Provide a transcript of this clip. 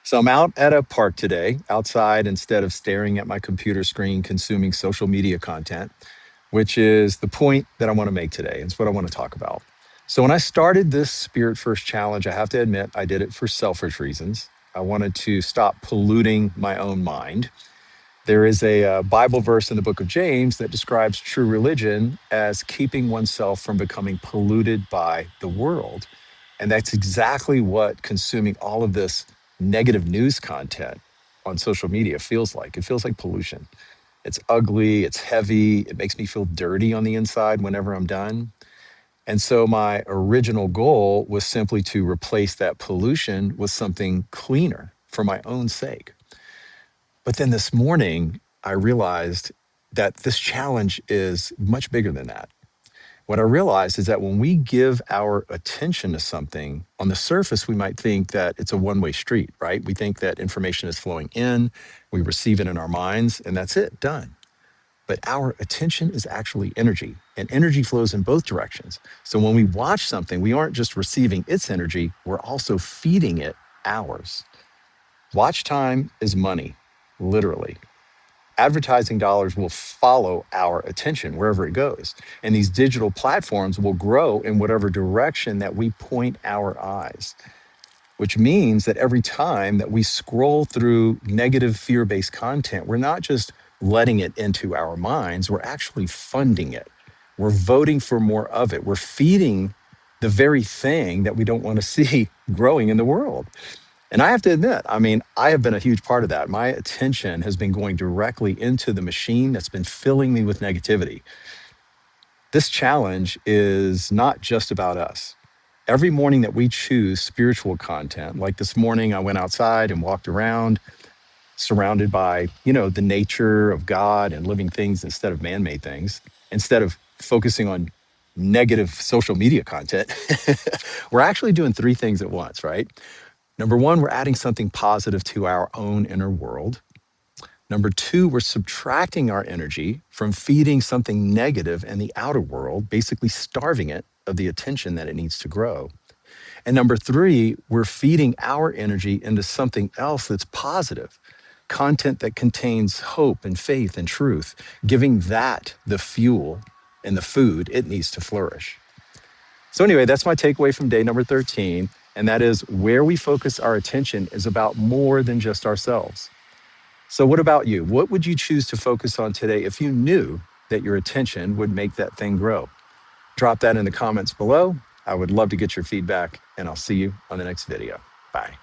So I'm out at a park today, outside instead of staring at my computer screen, consuming social media content, which is the point that I want to make today. It's what I want to talk about. So when I started this Spirit First challenge, I have to admit I did it for selfish reasons. I wanted to stop polluting my own mind. There is a Bible verse in the book of James that describes true religion as keeping oneself from becoming polluted by the world. And that's exactly what consuming all of this negative news content on social media feels like. It feels like pollution. It's ugly, it's heavy, it makes me feel dirty on the inside whenever I'm done. And so my original goal was simply to replace that pollution with something cleaner for my own sake. But then this morning, I realized that this challenge is much bigger than that. What I realized is that when we give our attention to something, on the surface, we might think that it's a one way street, right? We think that information is flowing in, we receive it in our minds, and that's it, done. But our attention is actually energy, and energy flows in both directions. So when we watch something, we aren't just receiving its energy, we're also feeding it ours. Watch time is money, literally. Advertising dollars will follow our attention wherever it goes. And these digital platforms will grow in whatever direction that we point our eyes, which means that every time that we scroll through negative fear based content, we're not just letting it into our minds, we're actually funding it. We're voting for more of it. We're feeding the very thing that we don't want to see growing in the world. And I have to admit, I mean, I have been a huge part of that. My attention has been going directly into the machine that's been filling me with negativity. This challenge is not just about us. Every morning that we choose spiritual content, like this morning, I went outside and walked around surrounded by, the nature of God and living things instead of man-made things, instead of focusing on negative social media content, we're actually doing three things at once, right? Number one, we're adding something positive to our own inner world. Number two, we're subtracting our energy from feeding something negative in the outer world, basically starving it of the attention that it needs to grow. And number three, we're feeding our energy into something else that's positive, content that contains hope and faith and truth, giving that the fuel and the food it needs to flourish. So, anyway, that's my takeaway from day number 13. And that is where we focus our attention is about more than just ourselves. So, what about you? What would you choose to focus on today if you knew that your attention would make that thing grow? Drop that in the comments below. I would love to get your feedback, and I'll see you on the next video. Bye.